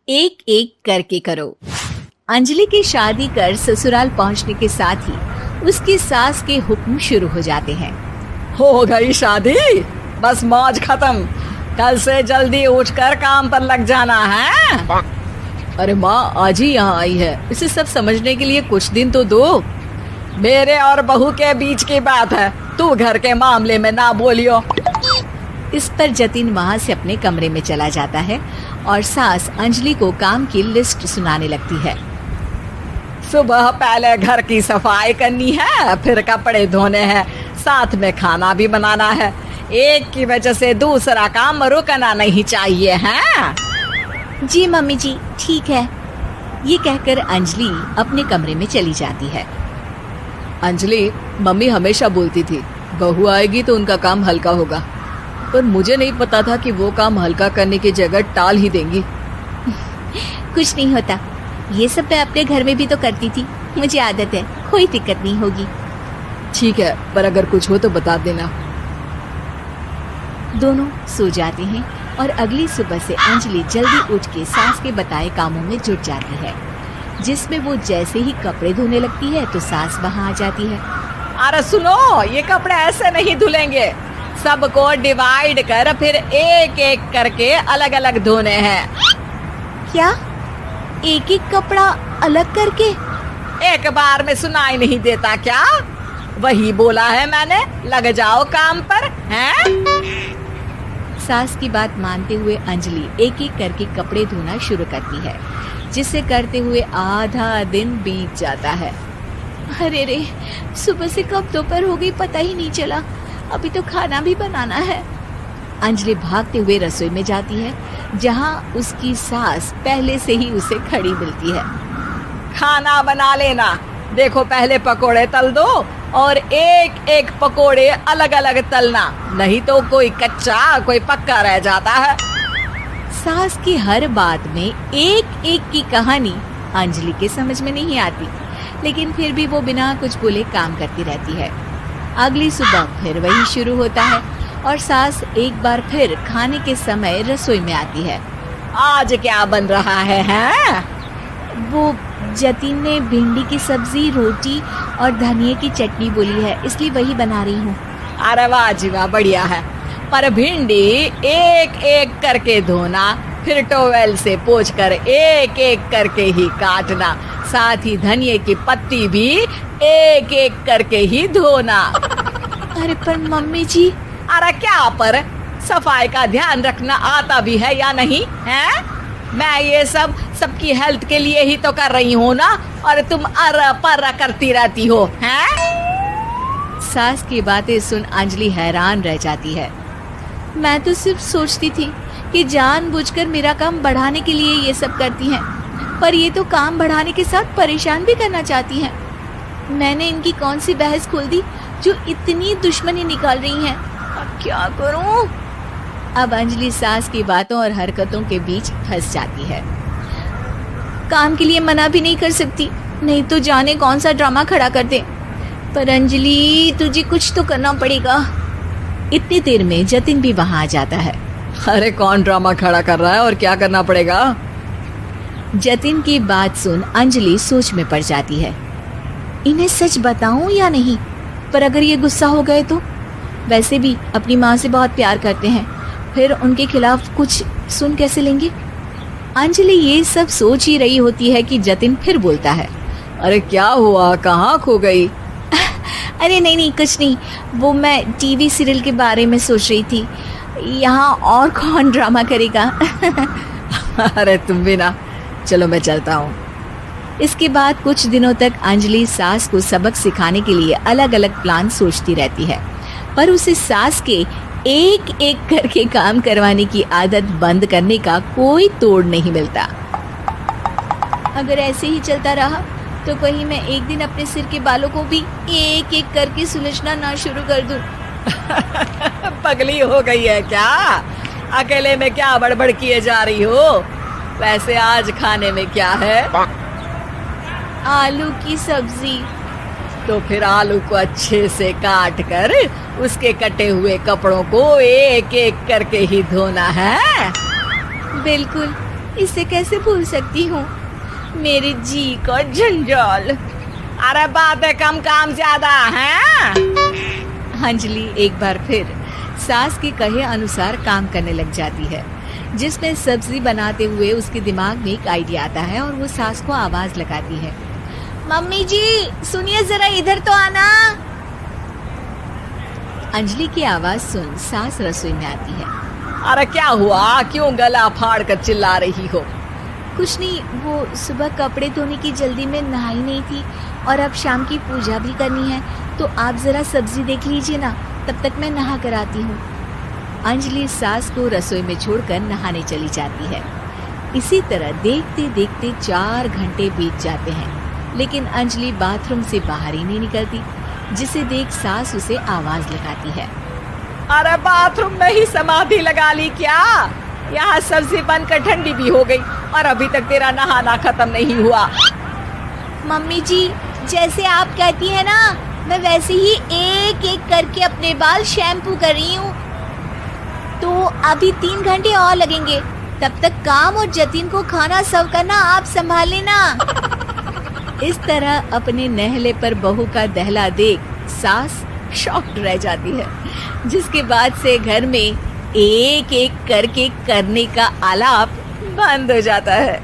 एक एक करके करो। अंजलि की शादी कर ससुराल पहुंचने के साथ ही उसकी सास के हुक्म शुरू हो जाते हैं। हो गई शादी, बस मौज खत्म। कल से जल्दी उठकर काम पर लग जाना है। अरे माँ आज ही यहाँ आई है, इसे सब समझने के लिए कुछ दिन तो दो। मेरे और बहू के बीच की बात है, तू घर के मामले में ना बोलियो। इस पर जतिन वहाँ से अपने कमरे में चला जाता है और सास अंजलि को काम की लिस्ट सुनाने लगती है। सुबह पहले घर की सफाई करनी है, फिर कपड़े धोने हैं, साथ में खाना भी बनाना है। एक की वजह से दूसरा काम रुकना नहीं चाहिए है। जी मम्मी जी ठीक है। ये कहकर अंजलि अपने कमरे में चली जाती है। अंजलि, मम्मी हमेशा बोलती थी बहू आएगी तो उनका काम हल्का होगा, पर मुझे नहीं पता था कि वो काम हल्का करने की जगह टाल ही देंगी। कुछ नहीं होता, ये सब मैं अपने घर में भी तो करती थी, मुझे आदत है, कोई दिक्कत नहीं होगी। ठीक है, पर अगर कुछ हो तो बता देना। दोनों सो जाते हैं और अगली सुबह से अंजलि जल्दी उठ के सास के बताए कामों में जुट जाती है, जिसमें वो जैसे ही कपड़े धोने लगती है तो सास वहाँ आ जाती है। अरे सुनो, ये कपड़े ऐसे नहीं धुलेंगे, सबको डिवाइड कर फिर एक एक करके अलग अलग धोने हैं। क्या एक एक कपड़ा अलग करके? एक बार में सुनाई नहीं देता क्या? वही बोला है मैंने, लग जाओ काम पर हैं? सास की बात मानते हुए अंजलि एक एक करके कपड़े धोना शुरू करती है, जिसे करते हुए आधा दिन बीत जाता है। अरे रे, सुबह से कब दोपहर हो गई पता ही नहीं चला, अभी तो खाना भी बनाना है। अंजलि भागते हुए रसोई में जाती है, जहाँ उसकी सास पहले से ही उसे खड़ी मिलती है। खाना बना लेना, देखो पहले पकोड़े तल दो और एक एक पकोड़े अलग अलग तलना, नहीं तो कोई कच्चा कोई पक्का रह जाता है। सास की हर बात में एक एक की कहानी अंजलि के समझ में नहीं आती, लेकिन फिर भी वो बिना कुछ बोले काम करती रहती है। अगली सुबह फिर वही शुरू होता है और सास एक बार फिर खाने के समय रसोई में आती है। आज क्या बन रहा है? वो जतिन ने भिंडी की सब्जी, रोटी और धनिया की चटनी बोली है, इसलिए वही बना रही हूँ। अरे वाह जी वाह, बढ़िया है। पर भिंडी एक एक करके धोना, फिर टोवेल से पोंछकर एक एक करके ही काटना, साथ ही धनिया की पत्ती भी एक एक करके ही धोना। अरे पर मम्मी जी। अरे क्या पर? सफाई का ध्यान रखना आता भी है या नहीं है? मैं ये सब सबकी हेल्थ के लिए ही तो कर रही हूँ ना, और तुम अर पर करती रहती हो हैं? सास की बातें सुन अंजलि हैरान रह जाती है। मैं तो सिर्फ सोचती थी कि जानबूझकर मेरा काम बढ़ाने के लिए ये सब करती हैं, पर ये तो काम बढ़ाने के साथ परेशान भी करना चाहती हैं। मैंने इनकी कौन सी बहस खोल दी जो इतनी दुश्मनी निकाल रही हैं? अब क्या करूं? अब अंजलि सास की बातों और हरकतों के बीच फंस जाती है। काम के लिए मना भी नहीं कर सकती, नहीं तो जाने कौन सा ड्रामा खड़ा कर दे। पर अंजलि तुझे कुछ तो करना पड़ेगा। इतनी देर में जतिन भी वहां आ जाता है। अरे कौन ड्रामा खड़ा कर रहा है और क्या करना पड़ेगा? जतिन की बात सुन अंजलि सोच में पड़ जाती है। इन्हें सच बताऊं या नहीं? पर अगर ये गुस्सा हो गए तो? वैसे भी अपनी माँ से बहुत प्यार करते हैं, फिर उनके खिलाफ कुछ सुन कैसे लेंगे? अंजलि ये सब सोच ही रही होती है कि जतिन फिर बोलता है। अरे क्या हुआ, कहाँ खो गई? अरे नहीं कुछ नहीं, वो मैं टीवी सीरियल के बारे में सोच रही थी। यहाँ और कौन ड्रामा करेगा? अरे तुम भी ना, चलो मैं चलता हूँ। इसके बाद कुछ दिनों तक अंजलि सास को सबक सिखाने के लिए अलग अलग प्लान सोचती रहती है, पर उसे सास के एक एक करके काम करवाने की आदत बंद करने का कोई तोड़ नहीं मिलता। अगर ऐसे ही चलता रहा तो कहीं मैं एक दिन अपने सिर के बालों को भी एक एक करके सुलझना ना शुरू कर दूं। पगली हो गई है क्या? अकेले में क्या बड़बड़ किए जा रही हो? वैसे आज खाने में क्या है? आलू की सब्जी। तो फिर आलू को अच्छे से काट कर उसके कटे हुए कपड़ों को एक एक करके ही धोना है। बिल्कुल, इसे कैसे भूल सकती हूँ। मेरे जी का जंजाल। अरे बातें कम काम ज्यादा हैं। अंजलि एक बार फिर सास के कहे अनुसार काम करने लग जाती है, जिसमें सब्जी बनाते हुए उसके दिमाग में एक आइडिया आता है और वो सास को आवाज लगाती है, मम्मी जी सुनिए जरा इधर तो आना। अंजलि की आवाज सुन सास रसोई में आती है। अरे क्या हुआ, क्यों गला फाड़ कर चिल्ला रही हो? कुछ नहीं, वो सुबह कपड़े धोने की जल्दी में नहाई नहीं थी और अब शाम की पूजा भी करनी है, तो आप जरा सब्जी देख लीजिए ना, तब तक मैं नहा कर आती हूँ। अंजलि सास को रसोई में छोड़कर नहाने चली जाती है। इसी तरह देखते देखते 4 घंटे बीत जाते हैं, लेकिन अंजलि बाथरूम से बाहर ही नहीं निकलती, जिसे देख सास उसे आवाज लगाती है। अरे बाथरूम में ही समाधि लगा ली क्या? यहाँ सब्जी बनकर ठंडी भी हो गई और अभी तक तेरा नहाना खत्म नहीं हुआ। मम्मी जी जैसे आप कहती हैं ना, मैं वैसे ही एक एक करके अपने बाल शैम्पू कर रही हूँ, तो अभी 3 घंटे और लगेंगे। तब तक काम और जतिन को खाना सर्व करना आप संभाल लेना। इस तरह अपने नहले पर बहू का दहला देख सास शॉक्ड रह जाती है, जिसके बाद से घर में एक एक करके करने का आलाप बंद हो जाता है।